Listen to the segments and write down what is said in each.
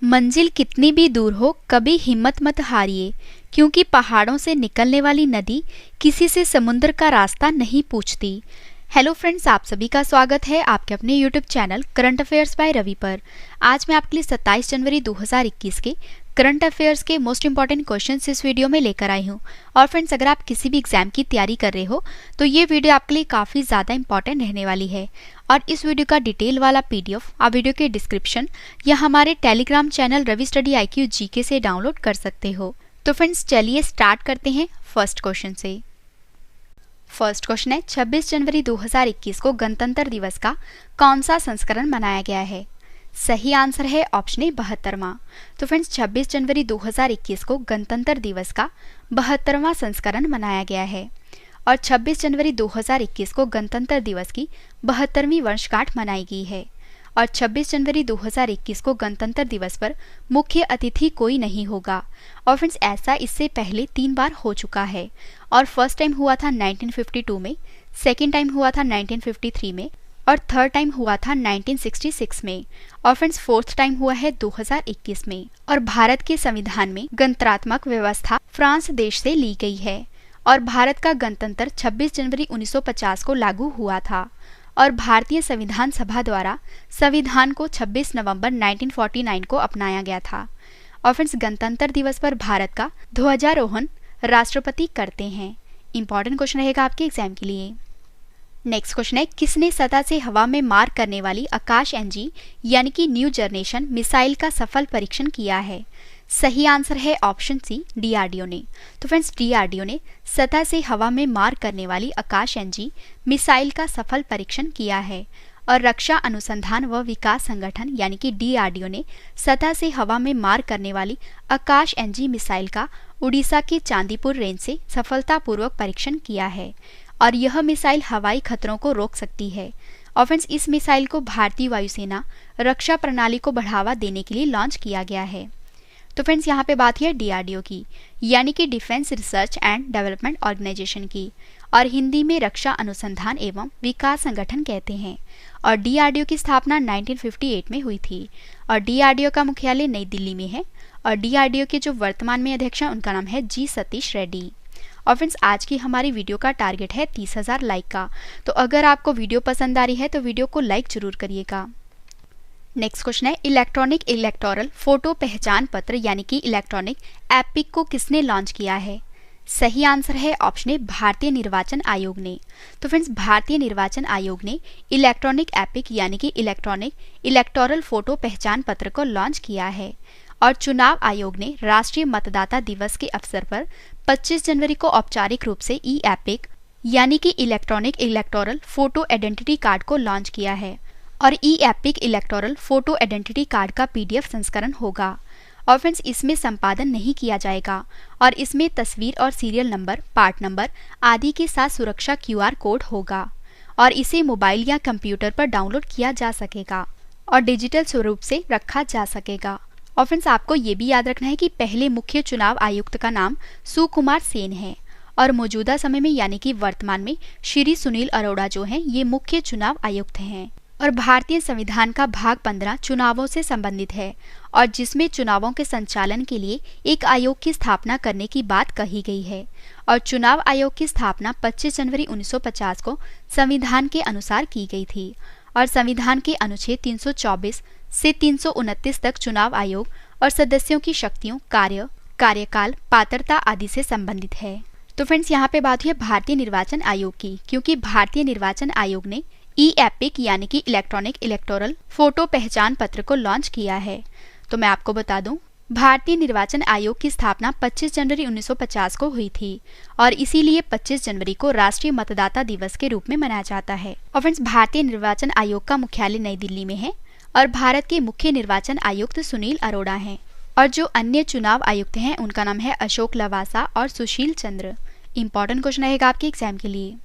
मंजिल कितनी भी दूर हो कभी हिम्मत मत हारिए, क्योंकि पहाड़ों से निकलने वाली नदी किसी से समुद्र का रास्ता नहीं पूछती। हेलो फ्रेंड्स, आप सभी का स्वागत है आपके अपने YouTube channel current affairs by Ravi पर। आज मैं आपके लिए 27 जनवरी 2021 के करंट अफेयर्स के मोस्ट इंपॉर्टेंट क्वेश्चंस इस वीडियो में लेकर आई हूँ। और फ्रेंड्स, अगर आप किसी भी एग्जाम की तैयारी कर रहे हो तो ये वीडियो आपके लिए काफ़ी ज़्यादा इंपॉर्टेंट रहने वाली है। और इस वीडियो का डिटेल वाला पीडीएफ आप वीडियो के डिस्क्रिप्शन या हमारे Telegram channel Ravi study IQ GK से डाउनलोड कर सकते हो। तो फ्रेंड्स, चलिए स्टार्ट करते हैं फर्स्ट क्वेश्चन से। फर्स्ट क्वेश्चन है, 26 जनवरी 2021 को गणतंत्र दिवस का कौन सा संस्करण मनाया गया है? सही आंसर है ऑप्शन ए 72वां। तो फ्रेंड्स, 26 जनवरी 2021 को गणतंत्र दिवस का 72वां संस्करण मनाया गया है। और 26 जनवरी 2021 को गणतंत्र दिवस की 72वीं वर्षगांठ मनाई गई है। और 26 जनवरी 2021 को गणतंत्र दिवस पर मुख्य अतिथि कोई नहीं होगा। और फ्रेंड्स, ऐसा इससे पहले 3 बार हो चुका है। और फर्स्ट टाइम हुआ था 1952 में, सेकेंड टाइम हुआ था 1953 में, और थर्ड टाइम हुआ था 1966 में। और फ्रेंड्स, फोर्थ टाइम हुआ है 2021 में। और भारत के संविधान में गणतंत्रात्मक व्यवस्था फ्रांस देश से ली गई है। और भारत का गणतंत्र 26 जनवरी 1950 को लागू हुआ था। और भारतीय संविधान सभा द्वारा संविधान को 26 नवंबर 1949 को अपनाया गया था। और फ्रेंड्स, गणतंत्र दिवस पर भारत का ध्वजारोहण राष्ट्रपति करते हैं। इंपॉर्टेंट क्वेश्चन रहेगा आपके एग्जाम के लिए। नेक्स्ट क्वेश्चन है, किसने सतह से हवा में मार करने वाली आकाश NG यानी कि न्यू जनरेशन मिसाइल का सफल परीक्षण किया है? सही आंसर है ऑप्शन सी, DRDO ने। तो फ्रेंड्स, DRDO ने सतह से हवा में मार करने वाली आकाश NG मिसाइल का सफल परीक्षण किया है। और रक्षा अनुसंधान व विकास संगठन यानी कि DRDO ने सतह से हवा में मार करने वाली आकाश NG मिसाइल का उड़ीसा के चांदीपुर रेंज से सफलतापूर्वक परीक्षण किया है। और यह मिसाइल हवाई खतरों को रोक सकती है। और फ्रेंड्स, इस मिसाइल को भारतीय वायुसेना रक्षा प्रणाली को बढ़ावा देने के लिए लॉन्च किया गया है। तो फ्रेंड्स, यहाँ पे बात है DRDO की, यानी कि defence research and development organisation की, और हिंदी में रक्षा अनुसंधान एवं विकास संगठन कहते हैं। और DRDO की स्थापना 1958 में हुई थी। और DRDO का मुख्यालय नई दिल्ली में है। और DRDO के जो वर्तमान में अध्यक्ष हैं उनका नाम है G सतीश रेड्डी। और फ्रेंड्स, आज की हमारी वीडियो का टारगेट है 30,000 लाइक का। तो अगर आपको वीडियो पसंद आ रही है तो वीडियो को लाइक जरूर करिएगा। नेक्स्ट क्वेश्चन है, इलेक्ट्रॉनिक इलेक्टोरल फोटो पहचान पत्र यानी कि इलेक्ट्रॉनिक एपिक को किसने लॉन्च किया है? सही आंसर है ऑप्शन ए, भारतीय निर्वाचन आयोग ने। तो फ्रेंड्स, भारतीय निर्वाचन आयोग ने इलेक्ट्रॉनिक एपिक यानी कि इलेक्ट्रॉनिक इलेक्टोरल फोटो पहचान पत्र को लॉन्च किया है। और चुनाव आयोग ने राष्ट्रीय मतदाता दिवस के अवसर पर 25 जनवरी को औपचारिक रूप से एपिक यानी कि electronic electoral photo identity card को लॉन्च किया है। और epic electoral photo identity card का PDF संस्करण होगा। और फ्रेंड्स, इसमें संपादन नहीं किया जाएगा। और इसमें तस्वीर और सीरियल नंबर, पार्ट नंबर आदि के साथ सुरक्षा QR कोड होगा। और इसे मोबाइल या कंप्यूटर पर डाउनलोड किया जा सकेगा और डिजिटल स्वरूप से रखा जा सकेगा। और फ्रेंड्स, आपको ये भी याद रखना है कि पहले मुख्य चुनाव आयुक्त का नाम सुकुमार सेन है। और मौजूदा समय में यानी कि वर्तमान में श्री सुनील अरोड़ा जो हैं ये मुख्य चुनाव आयुक्त हैं। और भारतीय संविधान का भाग 15 चुनावों से संबंधित है, और जिसमें चुनावों के संचालन के लिए एक आयोग की स्थापना करने की बात कही गई है। और चुनाव आयोग की स्थापना 25 जनवरी 1950 को संविधान के अनुसार की गई थी। और संविधान के अनुच्छेद 324 से 329 तक चुनाव आयोग और सदस्यों की शक्तियों, कार्यकाल, पात्रता आदि से संबंधित है। तो फ्रेंड्स, यहाँ पे बात हुई भारतीय निर्वाचन आयोग की, क्योंकि भारतीय निर्वाचन आयोग ने एपिक यानी कि इलेक्ट्रॉनिक इलेक्टोरल फोटो पहचान पत्र को लॉन्च किया है। तो मैं आपको बता दूं, भारतीय निर्वाचन आयोग की स्थापना 25 जनवरी 1950 को हुई थी। और इसीलिए 25 जनवरी को राष्ट्रीय मतदाता दिवस के रूप में मनाया जाता है। और फ्रेंड्स, भारतीय निर्वाचन आयोग का मुख्यालय नई दिल्ली में है। और भारत के मुख्य निर्वाचन आयुक्त सुनील अरोड़ा हैं। और जो अन्य चुनाव आयुक्त हैं उनका नाम है अशोक लवासा और सुशील चंद्र। इंपॉर्टेंट क्वेश्चन रहेगा आपके एग्जाम के लिए।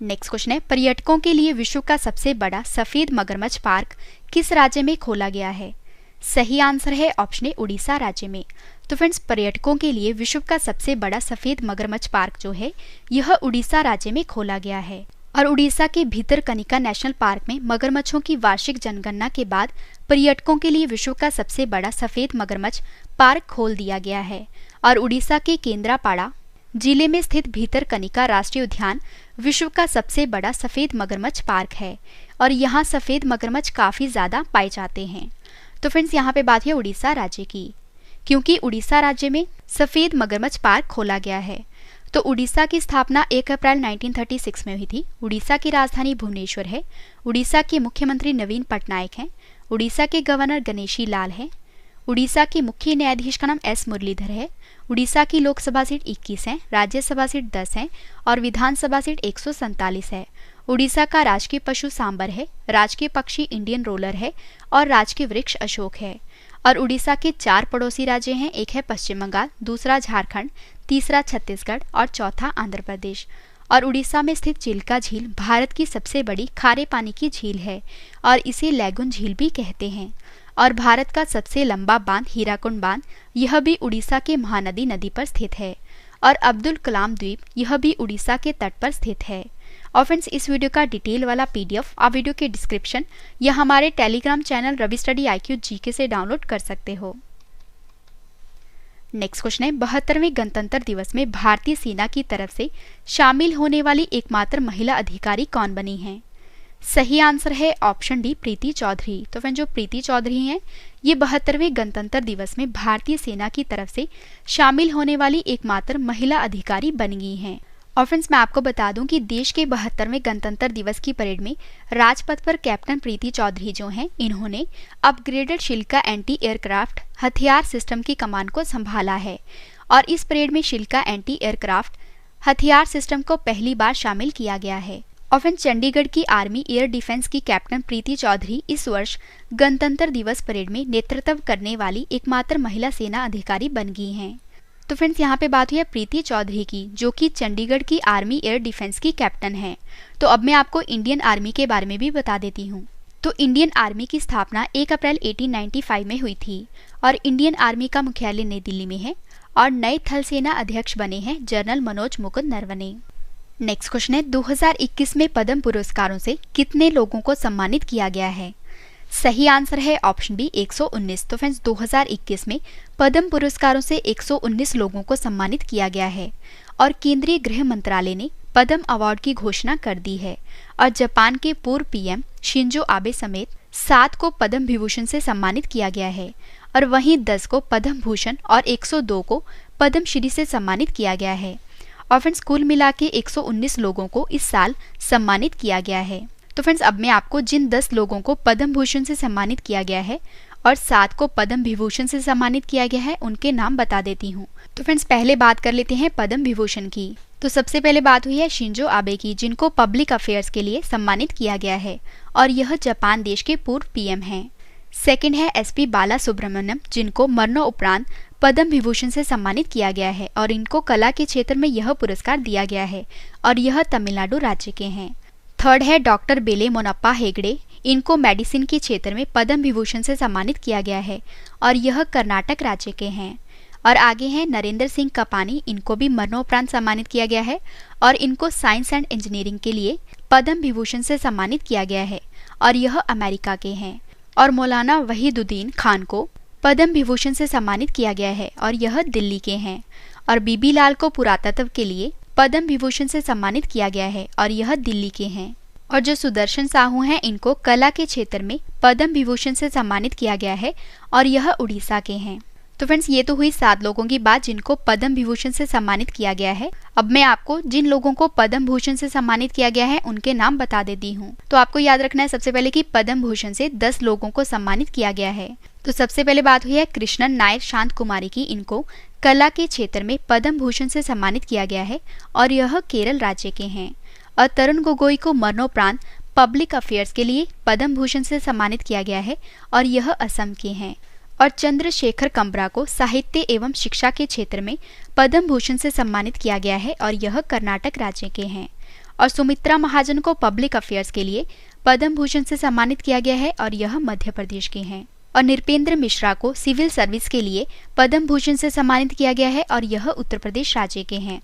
नेक्स्ट क्वेश्चन है, पर्यटकों के लिए विश्व का सबसे बड़ा सफेद मगरमच्छ पार्क किस राज्य में खोला गया है? सही आंसर है ऑप्शन ए, उड़ीसा राज्य में। तो फ्रेंड्स, पर्यटकों के लिए विश्व का सबसे बड़ा सफेद मगरमच्छ पार्क जो है यह उड़ीसा राज्य में खोला गया है। और उड़ीसा के भितरकनिका नेशनल पार्क में मगरमच्छों की वार्षिक जनगणना के बाद पर्यटकों के लिए विश्व का सबसे बड़ा सफेद मगरमच्छ पार्क खोल दिया गया है। और उड़ीसा के केंद्रापाड़ा जिले में स्थित भितरकनिका राष्ट्रीय उद्यान विश्व का सबसे बड़ा सफेद मगरमच्छ पार्क है और यहाँ सफेद मगरमच्छ काफी ज्यादा पाए जाते हैं। तो फ्रेंड्स, यहाँ पे बात है उड़ीसा राज्य की, क्योंकि उड़ीसा राज्य में सफेद मगरमच्छ पार्क खोला गया है। तो उड़ीसा की स्थापना 1 अप्रैल 1936 में हुई थी। उड़ीसा की राजधानी भुवनेश्वर है। उड़ीसा के मुख्यमंत्री नवीन पटनायक हैं। उड़ीसा के गवर्नर गणेशी लाल हैं। उड़ीसा के मुख्य न्यायाधीश का नाम एस मुरलीधर है। उड़ीसा की लोकसभा सीट 21 है, राज्यसभा सीट 10 है और विधानसभा सीट 147 है। उड़ीसा का राजकीय पशु सांबर है, राजकीय पक्षी इंडियन रोलर है और राजकीय वृक्ष अशोक है। और उड़ीसा के 4 पड़ोसी राज्य हैं, एक है पश्चिम बंगाल, दूसरा झारखंड, तीसरा छत्तीसगढ़ और चौथा आंध्र प्रदेश। और उड़ीसा में स्थित चिल्का झील भारत की सबसे बड़ी खारे पानी की झील है और इसे लैगून झील भी कहते हैं। और भारत का सबसे लंबा बांध हीराकुंड बांध, यह भी उड़ीसा के महानदी नदी पर स्थित है। और अब्दुल कलाम द्वीप, यह भी उड़ीसा के तट पर स्थित है। और फ्रेंड्स, इस वीडियो का डिटेल वाला पीडीएफ आप वीडियो के डिस्क्रिप्शन या हमारे Telegram channel Ravi study IQ GK से डाउनलोड कर सकते हो। नेक्स्ट क्वेश्चन है, 72वें गणतंत्र दिवस में भारतीय सेना की तरफ से शामिल होने वाली एकमात्र महिला अधिकारी कौन बनी है? सही आंसर है ऑप्शन डी, प्रीति चौधरी। तो फ्रेंड, जो प्रीति चौधरी हैं, ये 72वें गणतंत्र दिवस में भारतीय सेना की तरफ से शामिल होने वाली एकमात्र महिला अधिकारी बन गई हैं। और फ्रेंड्स, मैं आपको बता दूं कि देश के 72वें गणतंत्र दिवस की परेड में राजपथ पर कैप्टन प्रीति चौधरी जो हैं, इन्होंने अपग्रेडेड शिल्का एंटी एयरक्राफ्ट हथियार सिस्टम की कमान को संभाला है। और इस परेड में शिल्का एंटी एयरक्राफ्ट हथियार सिस्टम को पहली बार शामिल किया गया है। और फ्रेंड्स, चंडीगढ़ की आर्मी एयर डिफेंस की कैप्टन प्रीति चौधरी इस वर्ष गणतंत्र दिवस परेड में नेतृत्व करने वाली एकमात्र महिला सेना अधिकारी बन गई हैं। तो फ्रेंड्स, यहाँ पे बात हुई है प्रीति चौधरी की, जो कि चंडीगढ़ की आर्मी एयर डिफेंस की कैप्टन है। तो अब मैं आपको इंडियन आर्मी के बारे में भी बता देती हूँ। तो इंडियन आर्मी की स्थापना 1 अप्रैल 1895 में हुई थी और इंडियन आर्मी का मुख्यालय नई दिल्ली में है। और नए थल सेना अध्यक्ष बने हैं general Manoj Mukund Naravane. Next question है, 2021 में पद्म पुरस्कारों से कितने लोगों को सम्मानित किया गया है? सही आंसर है ऑप्शन बी, 119। तो फ्रेंड्स, 2021 में पद्म पुरस्कारों से 119 लोगों को सम्मानित किया गया है। और केंद्रीय गृह मंत्रालय ने पद्म अवार्ड की घोषणा कर दी है। और जापान के पूर्व PM शिंजो आबे समेत 7 को पद्म विभूषण से सम्मानित किया गया है। और वहीं 10 को पद्म भूषण और 102 को पद्म श्री से सम्मानित किया गया है। और फ्रेंड्स, कुल मिला के 119 लोगों को इस साल सम्मानित किया गया है। तो फ्रेंड्स, अब मैं आपको जिन 10 लोगों को पद्म भूषण से सम्मानित किया गया है और 7 को पद्म विभूषण से सम्मानित किया गया है, उनके नाम बता देती हूँ। तो फ्रेंड्स, पहले बात कर लेते हैं पद्म विभूषण की। तो सबसे पहले बात हुई है शिंजो आबे की, जिनको पब्लिक अफेयर्स के लिए सम्मानित किया गया है और यह जापान देश के पूर्व PM हैं। सेकंड है SP बाला सुब्रमण्यम, जिनको मरणोपरांत पद्म विभूषण से सम्मानित किया गया है और इनको कला के क्षेत्र में यह पुरस्कार दिया गया है और यह तमिलनाडु राज्य के हैं। थर्ड है डॉक्टर बेले मोनप्पा हेगड़े, इनको मेडिसिन के क्षेत्र में पद्म विभूषण से सम्मानित किया गया है और यह कर्नाटक राज्य के हैं। और आगे हैं नरेंद्र सिंह कपानी, इनको भी मरणोपरांत सम्मानित किया गया है और इनको साइंस एंड इंजीनियरिंग के लिए पद्म विभूषण से सम्मानित किया गया है और यह अमेरिका के हैं। और मौलाना वहीदुद्दीन खान को पद्म विभूषण से सम्मानित किया गया है और यह दिल्ली के हैं। और बीबी लाल को पुरातत्व के लिए पद्म विभूषण से सम्मानित किया गया है और यह दिल्ली के हैं। और जो सुदर्शन साहू हैं, इनको कला के क्षेत्र में पद्म विभूषण से सम्मानित किया गया है और यह उड़ीसा के हैं। तो फ्रेंड्स, ये तो हुई 7 लोगों की बात जिनको पद्म विभूषण से सम्मानित किया गया है। अब मैं आपको जिन लोगों को पद्म भूषण से सम्मानित किया गया है उनके नाम बता देती हूँ। तो आपको याद रखना है सबसे पहले कि पद्म भूषण से 10 लोगों को सम्मानित किया गया है। तो सबसे पहले बात हुई है कृष्णन नायर शांत कुमारी की, इनको कला के क्षेत्र में पद्म भूषण से सम्मानित किया गया है और यह केरल राज्य के हैं। और तरुण गोगोई को मरणोपरांत पब्लिक अफेयर्स के लिए पद्म भूषण से सम्मानित किया गया है और यह असम के हैं। और चंद्रशेखर कंबरा को साहित्य एवं शिक्षा के क्षेत्र में पद्म भूषण से सम्मानित किया गया है और यह कर्नाटक राज्य के हैं। और सुमित्रा महाजन को पब्लिक अफेयर्स के लिए पद्म भूषण से सम्मानित किया गया है और यह मध्य प्रदेश के हैं। और नृपेंद्र मिश्रा को सिविल सर्विस के लिए पद्म भूषण से सम्मानित किया गया है और यह उत्तर प्रदेश राज्य के हैं।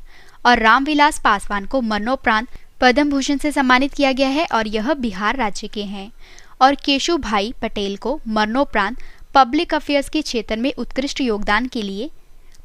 और रामविलास पासवान को मरणोपरांत पद्म भूषण से सम्मानित किया गया है और यह बिहार राज्य के हैं। और केशु भाई पटेल को मरणोपरांत पब्लिक अफेयर्स के क्षेत्र में उत्कृष्ट योगदान के लिए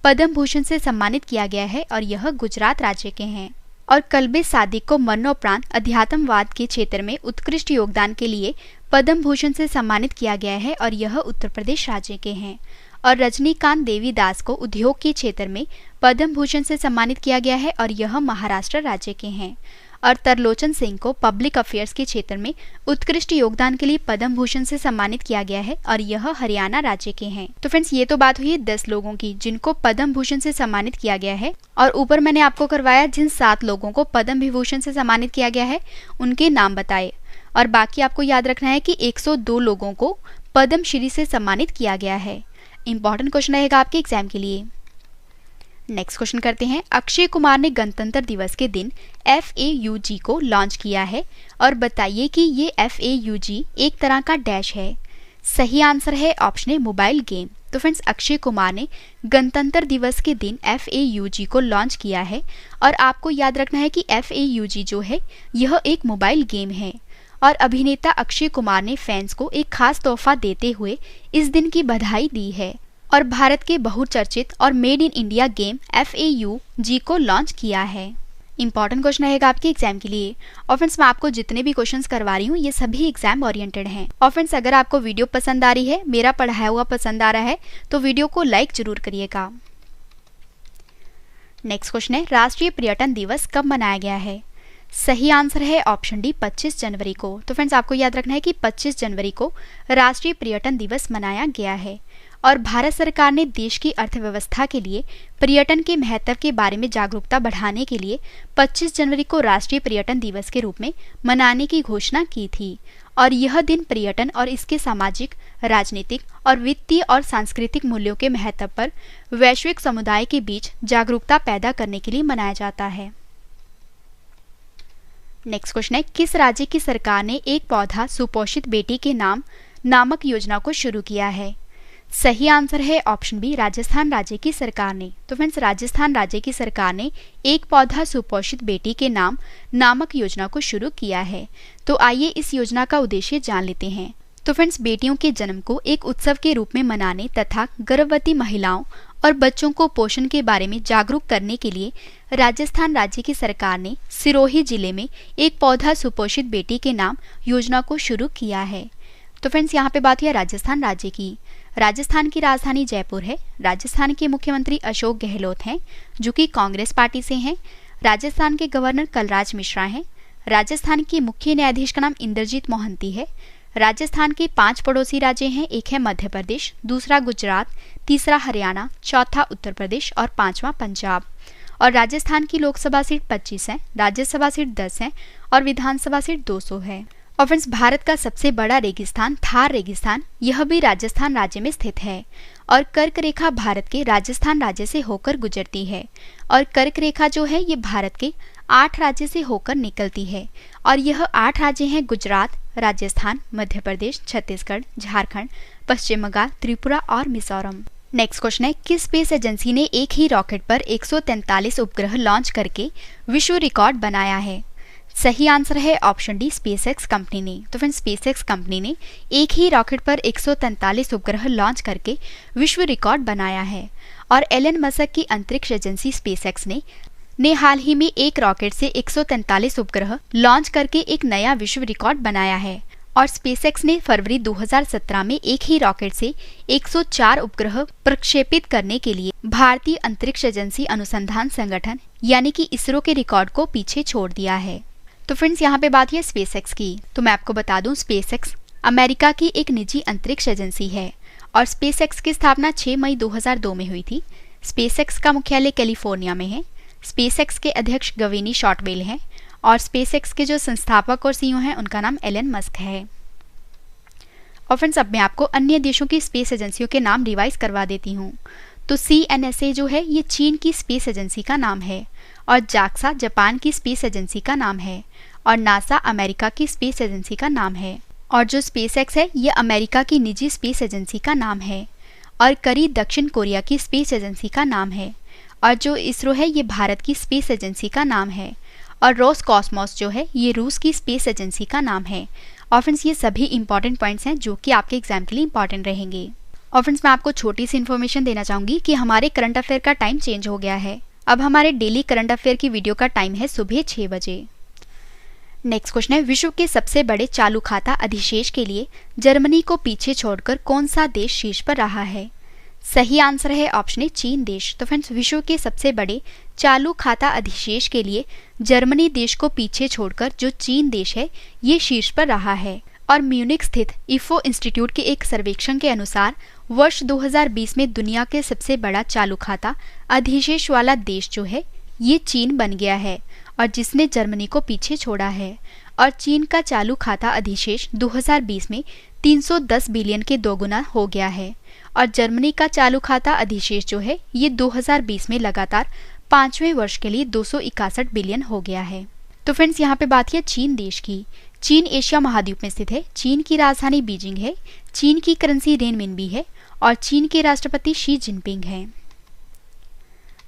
पद्म भूषण से सम्मानित किया गया है और यह गुजरात राज्य के हैं। और कल्बे सादिक को मरणोपरांत अध्यात्मवाद के क्षेत्र में उत्कृष्ट योगदान के लिए पद्म भूषण से सम्मानित किया गया है और यह उत्तर प्रदेश राज्य के हैं। और रजनीकांत देवीदास को उद्योग के क्षेत्र में पद्म भूषण से सम्मानित किया गया है और यह महाराष्ट्र राज्य के हैं। और तरलोचन सिंह को पब्लिक अफेयर्स के क्षेत्र में उत्कृष्ट योगदान के लिए पद्म भूषण से सम्मानित किया गया है और यह हरियाणा राज्य के हैं। तो फ्रेंड्स, ये तो बात हुई 10 लोगों की जिनको पद्म भूषण से सम्मानित किया गया है। और ऊपर मैंने आपको करवाया जिन 7 लोगों को पद्म विभूषण से सम्मानित किया गया है उनके नाम बताए। और बाकी आपको याद रखना है कि 102 लोगों को पद्मश्री से सम्मानित किया गया है। इंपॉर्टेंट क्वेश्चन रहेगा आपके एग्जाम के लिए। नेक्स्ट क्वेश्चन करते हैं। अक्षय कुमार ने गणतंत्र दिवस के दिन FAUG को लॉन्च किया है और बताइए कि ये FAUG एक तरह का डैश है। सही आंसर है ऑप्शन ए मोबाइल गेम। तो फ्रेंड्स, अक्षय कुमार ने गणतंत्र दिवस के दिन FAUG को लॉन्च किया है और आपको याद रखना है कि FAUG जो है यह एक मोबाइल गेम है। और अभिनेता अक्षय कुमार ने फैंस को एक खास तोहफा देते हुए इस दिन की बधाई दी है और भारत के बहुचर्चित और made in India game FAUG को लॉन्च किया है। इंपॉर्टेंट क्वेश्चन रहेगा आपके एग्जाम के लिए। और फ्रेंड्स, मैं आपको जितने भी क्वेश्चंस करवा रही हूँ ये सभी एग्जाम ओरिएंटेड हैं। और फ्रेंड्स, अगर आपको वीडियो पसंद आ रही है, मेरा पढ़ाया हुआ पसंद आ रहा है, तो वीडियो को लाइक जरूर करिएगा। नेक्स्ट क्वेश्चन है, राष्ट्रीय पर्यटन दिवस कब मनाया गया है? सही आंसर है ऑप्शन डी 25 जनवरी को। तो फ्रेंड्स, आपको याद रखना है कि 25 जनवरी को राष्ट्रीय पर्यटन दिवस मनाया गया है। और भारत सरकार ने देश की अर्थव्यवस्था के लिए पर्यटन के महत्व के बारे में जागरूकता बढ़ाने के लिए 25 जनवरी को राष्ट्रीय पर्यटन दिवस के रूप में मनाने की घोषणा की थी। और यह दिन पर्यटन और इसके सामाजिक, राजनीतिक और वित्तीय और सांस्कृतिक मूल्यों के महत्व पर वैश्विक समुदाय के बीच जागरूकता पैदा करने के लिए मनाया जाता है। नेक्स्ट क्वेश्चन है, किस राज्य की सरकार ने एक पौधा सुपोषित बेटी के नाम नामक योजना को शुरू किया है? सही आंसर है ऑप्शन बी राजस्थान राज्य की सरकार ने। तो फ्रेंड्स, राजस्थान राज्य की सरकार ने एक पौधा सुपोषित बेटी के नाम नामक योजना को शुरू किया है। तो आइए इस योजना का उद्देश्य जान लेते हैं। तो फ्रेंड्स, बेटियों के जन्म को एक उत्सव के रूप में मनाने तथा गर्भवती महिलाओं और बच्चों को पोषण के बारे में जागरूक करने के लिए राजस्थान राज्य की सरकार ने सिरोही जिले में एक पौधा सुपोषित बेटी के नाम योजना को शुरू किया है। तो फ्रेंड्स, यहाँ पे बात हुई राजस्थान राज्य की। राजस्थान की राजधानी जयपुर है। राजस्थान के मुख्यमंत्री अशोक गहलोत हैं जो कि कांग्रेस पार्टी से हैं। राजस्थान के गवर्नर कलराज मिश्रा हैं। राजस्थान के मुख्य न्यायाधीश का नाम इंद्रजीत मोहंती है। राजस्थान के 5 पड़ोसी राज्य हैं। एक है मध्य प्रदेश, दूसरा गुजरात, तीसरा हरियाणा, चौथा उत्तर प्रदेश और 5वां पंजाब। और राजस्थान की लोकसभा सीट 25 है, राज्यसभा सीट 10 है और विधानसभा सीट 200 है। और फ्रेंड्स, भारत का सबसे बड़ा रेगिस्तान थार रेगिस्तान यह भी राजस्थान राज्य में स्थित है। और कर्क रेखा भारत के राजस्थान राज्य से होकर गुजरती है। और कर्क रेखा जो है ये भारत के 8 राज्य से होकर निकलती है। और यह 8 राज्य हैं गुजरात, राजस्थान, मध्य प्रदेश, छत्तीसगढ़, झारखंड, पश्चिम बंगाल, त्रिपुरा और मिजोरम। नेक्स्ट क्वेश्चन है, किस स्पेस एजेंसी ने एक ही रॉकेट पर 143 उपग्रह लॉन्च करके विश्व रिकॉर्ड बनाया है? सही आंसर है ऑप्शन डी स्पेसएक्स कंपनी ने। तो फ्रेंड्स, स्पेसएक्स कंपनी ने एक ही रॉकेट पर 143 उपग्रह लॉन्च करके विश्व रिकॉर्ड बनाया है। और एलन मस्क की अंतरिक्ष एजेंसी स्पेसएक्स ने हाल ही में एक रॉकेट से 143 उपग्रह लॉन्च करके एक नया विश्व रिकॉर्ड बनाया है। और स्पेसएक्स ने फरवरी 2017 में एक ही रॉकेट से 104 उपग्रह प्रक्षेपित करने के लिए भारतीय अंतरिक्ष एजेंसी अनुसंधान संगठन यानी कि इसरो के रिकॉर्ड को पीछे छोड़ दिया है। तो फ्रेंड्स, यहाँ पे बात है स्पेसएक्स की। तो मैं आपको बता दूं, स्पेसएक्स अमेरिका की एक निजी अंतरिक्ष एजेंसी है और स्पेसएक्स की स्थापना 6 मई 2002 में हुई थी। स्पेसएक्स का मुख्यालय कैलिफोर्निया में है। स्पेसएक्स के अध्यक्ष गवीनी शॉर्टवेल हैं और स्पेसएक्स के जो संस्थापक और सीईओ हैं उनका नाम एलन मस्क है। और फ्रेंड्स, अब मैं आपको अन्य देशों की स्पेस एजेंसियों के नाम रिवाइज करवा देती हूँ। तो CNSA जो है ये चीन की स्पेस एजेंसी का नाम है। और JAXA जापान की स्पेस एजेंसी का नाम है। और नासा अमेरिका की स्पेस एजेंसी का नाम है। और जो स्पेसएक्स है ये अमेरिका की निजी स्पेस एजेंसी का नाम है। और करी दक्षिण कोरिया की स्पेस एजेंसी का नाम है। और जो इसरो है ये भारत की स्पेस एजेंसी का नाम है। और रोसकॉस्मोस जो है ये रूस की स्पेस एजेंसी का नाम है। और फ्रेंड्स ये सभी इंपॉर्टेंट पॉइंट्स हैं जो कि आपके एग्जाम के लिए इंपॉर्टेंट रहेंगे। और फ्रेंड्स मैं आपको छोटी सी इन्फॉर्मेशन देना चाहूँगी कि हमारे करंट अफेयर का टाइम चेंज हो गया है। अब हमारे डेली करंट अफेयर की वीडियो का टाइम है सुबह 6 बजे। नेक्स्ट क्वेश्चन है, विश्व के सबसे बड़े चालू खाता अधिशेष के लिए जर्मनी को पीछे छोड़कर कौन सा देश शीर्ष पर रहा है? सही आंसर है ऑप्शन ए चीन देश। तो फ्रेंड्स विश्व के सबसे बड़े चालू खाता अधिशेष के लिए जर्मनी देश को पीछे छोड़कर जो चीन देश है ये शीर्ष पर रहा है। और म्यूनिक स्थित इफो इंस्टीट्यूट के एक सर्वेक्षण के अनुसार वर्ष 2020 में दुनिया के सबसे बड़ा चालू खाता अधिशेष वाला देश जो है ये चीन बन गया है और जिसने जर्मनी को पीछे छोड़ा है। और चीन का चालू खाता अधिशेष 2020 में 310 बिलियन के दोगुना हो गया है और जर्मनी का चालू खाता अधिशेष जो है ये 2020 में लगातार 5वें वर्ष के लिए 261 बिलियन हो गया है। तो फ्रेंड्स यहाँ पे बात है चीन देश की। चीन एशिया महाद्वीप में स्थित है। चीन की राजधानी बीजिंग है। चीन की करेंसी रेनमिनबी है और चीन के राष्ट्रपति शी जिनपिंग हैं।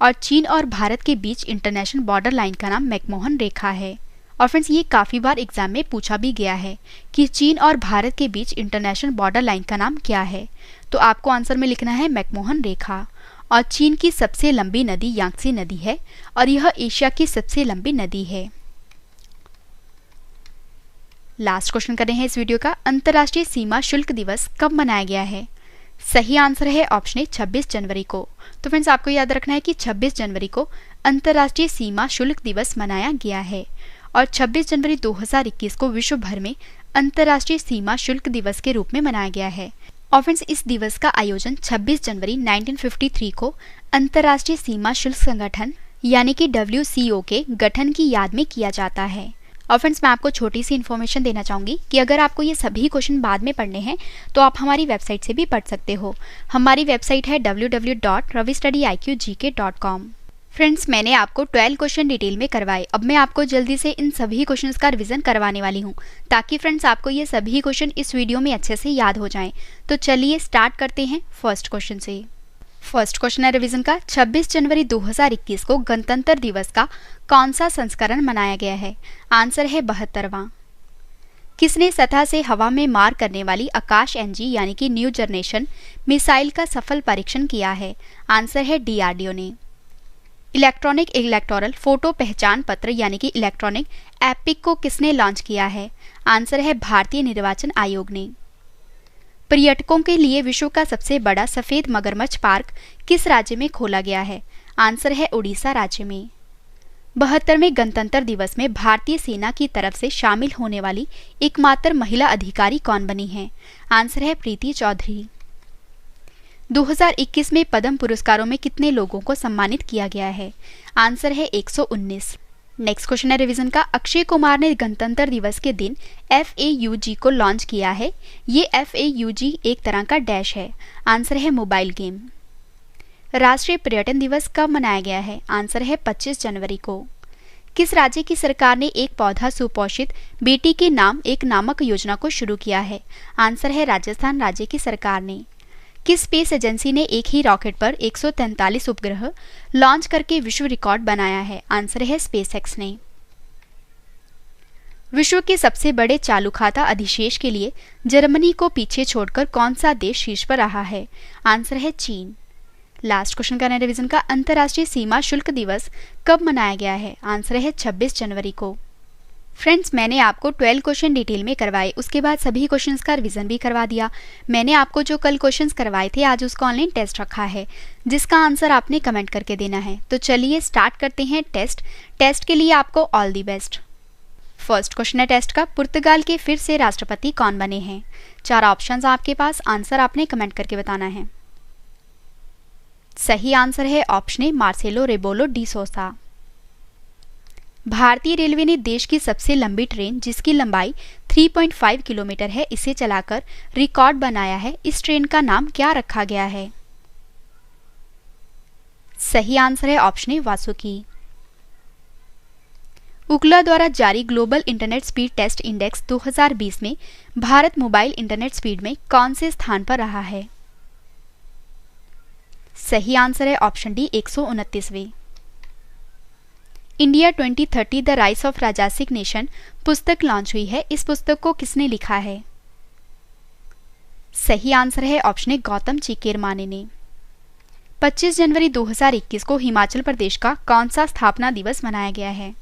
और चीन और भारत के बीच इंटरनेशनल बॉर्डर लाइन का नाम मैकमोहन रेखा है। और फ्रेंड्स ये काफ़ी बार एग्जाम में पूछा भी गया है कि चीन और भारत के बीच इंटरनेशनल बॉर्डर लाइन का नाम क्या है। तो आपको आंसर में लिखना है मैकमोहन रेखा। और चीन की सबसे लंबी नदी यांगत्से नदी है और यह एशिया की सबसे लंबी नदी है। लास्ट क्वेश्चन कर रहे हैं इस वीडियो का, अंतर्राष्ट्रीय सीमा शुल्क दिवस कब मनाया गया है? सही आंसर है ऑप्शन ए 26 जनवरी को। तो फ्रेंड्स आपको याद रखना है कि 26 जनवरी को अंतर्राष्ट्रीय सीमा शुल्क दिवस मनाया गया है और 26 जनवरी 2021 को विश्व भर में अंतर्राष्ट्रीय सीमा शुल्क दिवस के रूप में मनाया गया है। और फ्रेंड्स इस दिवस का आयोजन 26 जनवरी 1953 को अंतर्राष्ट्रीय सीमा शुल्क संगठन यानी कि WCO के गठन की याद में किया जाता है। और फ्रेंड्स मैं आपको छोटी सी इन्फॉर्मेशन देना चाहूँगी कि अगर आपको ये सभी क्वेश्चन बाद में पढ़ने हैं तो आप हमारी वेबसाइट से भी पढ़ सकते हो। हमारी वेबसाइट है www.ravistudyIQgk.com। फ्रेंड्स मैंने आपको 12 क्वेश्चन डिटेल में करवाए। अब मैं आपको जल्दी से इन सभी क्वेश्चंस का रिवीजन करवाने वाली हूँ ताकि फ्रेंड्स आपको ये सभी क्वेश्चन इस वीडियो में अच्छे से याद हो जाएं। तो चलिए स्टार्ट करते हैं फर्स्ट क्वेश्चन से। फर्स्ट क्वेश्चन है रिवीजन का, 26 जनवरी 2021 को गणतंत्र दिवस का कौन सा संस्करण मनाया गया है? आंसर है 72वां। किसने सतह से हवा में मार करने वाली आकाश NG यानी कि न्यू जनरेशन मिसाइल का सफल परीक्षण किया है? आंसर है DRDO ने। इलेक्ट्रॉनिक इलेक्टोरल फोटो पहचान पत्र यानी कि इलेक्ट्रॉनिक एपिक को किसने लॉन्च किया है? आंसर है भारतीय निर्वाचन आयोग ने। पर्यटकों के लिए विश्व का सबसे बड़ा सफेद मगरमच्छ पार्क किस राज्य में खोला गया है? आंसर है उड़ीसा राज्य में। 72वें गणतंत्र दिवस में भारतीय सेना की तरफ से शामिल होने वाली एकमात्र महिला अधिकारी कौन बनी है? आंसर है प्रीति चौधरी। 2021 में पद्म पुरस्कारों में कितने लोगों को सम्मानित किया गया है? आंसर है 119। नेक्स्ट क्वेश्चन है रिवीजन का, अक्षय कुमार ने गणतंत्र दिवस के दिन FAUG को लॉन्च किया है। ये FAUG एक तरह का डैश है। आंसर है मोबाइल गेम। राष्ट्रीय पर्यटन दिवस कब मनाया गया है? आंसर है 25 जनवरी को। किस राज्य की सरकार ने एक पौधा सुपोषित बेटी के नाम एक नामक योजना को शुरू किया है? आंसर है राजस्थान राज्य की सरकार ने। किस स्पेस एजेंसी ने एक ही रॉकेट पर 143 उपग्रह लॉन्च करके विश्व रिकॉर्ड बनाया है? आंसर है स्पेसएक्स ने। विश्व के सबसे बड़े चालू खाता अधिशेष के लिए जर्मनी को पीछे छोड़कर कौन सा देश शीर्ष पर रहा है? आंसर है चीन। लास्ट क्वेश्चन का रिवीजन का, अंतर्राष्ट्रीय सीमा शुल्क दिवस कब मनाया गया है? आंसर है 26 जनवरी को। फ्रेंड्स मैंने आपको 12 क्वेश्चन डिटेल में करवाए, उसके बाद सभी क्वेश्चंस का रिवीजन भी करवा दिया। मैंने आपको जो कल क्वेश्चंस करवाए थे आज उसका ऑनलाइन टेस्ट रखा है जिसका आंसर आपने कमेंट करके देना है। तो चलिए स्टार्ट करते हैं टेस्ट के लिए आपको all the best. First question है टेस्ट का, पुर्तगाल के फिर से राष्ट्रपति कौन बने हैं? 4 ऑप्शंस आपके पास, आंसर आपने कमेंट करके बताना है। सही आंसर है option A Marcelo Rebelo D सोसा। भारतीय रेलवे ने देश की सबसे लंबी ट्रेन जिसकी लंबाई 3.5 किलोमीटर है इसे चलाकर रिकॉर्ड बनाया है। इस ट्रेन का नाम क्या रखा गया है? सही आंसर है ऑप्शन ए वासुकी। उकला द्वारा जारी global internet speed test index 2020 में भारत मोबाइल इंटरनेट स्पीड में कौन से स्थान पर रहा है? सही आंसर है ऑप्शन डी 129वें। India 2030 the rise of Rajasic nation पुस्तक लॉन्च हुई है। इस पुस्तक को किसने लिखा है? सही आंसर है ऑप्शन ए गौतम चिकेरमाने ने। 25 जनवरी 2021 को हिमाचल प्रदेश का कौन सा स्थापना दिवस मनाया गया है?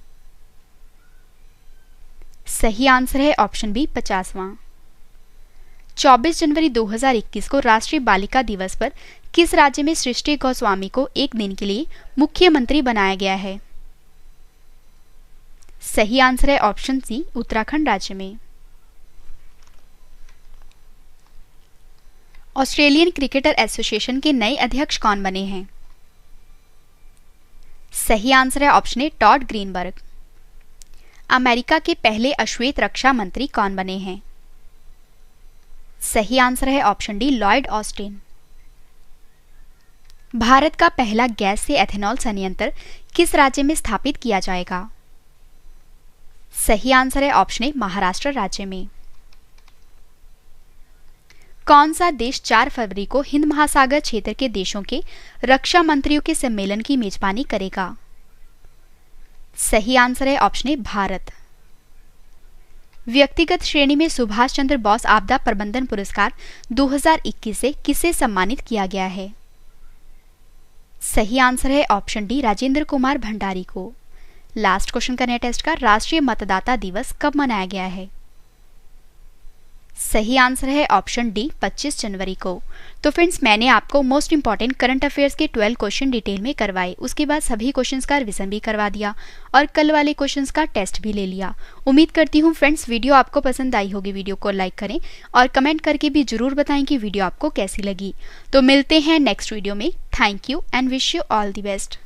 सही आंसर है ऑप्शन बी 50वां। 24 जनवरी 2021 को राष्ट्रीय बालिका दिवस पर किस राज्य में सृष्टि गोस्वामी को एक दिन के लिए मुख्यमंत्री बनाया गया है? सही आंसर है ऑप्शन सी उत्तराखंड राज्य में। ऑस्ट्रेलियन क्रिकेटर एसोसिएशन के नए अध्यक्ष कौन बने हैं? सही आंसर है option A Todd Greenberg. America के पहले अश्वेत रक्षा मंत्री कौन बने हैं? सही आंसर है option D Lloyd Austin. Bharat का पहला गैस से एथेनॉल संयंत्र किस राज्य में स्थापित किया जाएगा? सही आंसर है ऑप्शन ए महाराष्ट्र राज्य में। कौन सा देश 4 फरवरी को हिंद महासागर क्षेत्र के देशों के रक्षा मंत्रियों के सम्मेलन की मेजबानी करेगा? सही आंसर है ऑप्शन ए भारत। व्यक्तिगत श्रेणी में सुभाष चंद्र बोस आपदा प्रबंधन पुरस्कार 2021 से किसे सम्मानित किया गया है? सही आंसर है ऑप्शन डी राजेंद्र कुमार भंडारी को। लास्ट क्वेश्चन करने टेस्ट का राष्ट्रीय मतदाता दिवस कब मनाया गया है? सही आंसर है ऑप्शन डी 25 जनवरी को। तो फ्रेंड्स, मैंने आपको मोस्ट इंपॉर्टेंट करंट अफेयर्स के 12 क्वेश्चन डिटेल में करवाए, उसके बाद सभी क्वेश्चंस का रिवीजन भी करवा दिया और कल वाले क्वेश्चंस का टेस्ट भी ले लिया। उम्मीद करती हूँ फ्रेंड्स वीडियो आपको पसंद आई होगी। वीडियो को लाइक करें और कमेंट करके भी जरूर बताएं कि वीडियो आपको कैसी लगी। तो मिलते हैं नेक्स्ट वीडियो में। Thank you and wish you all the best.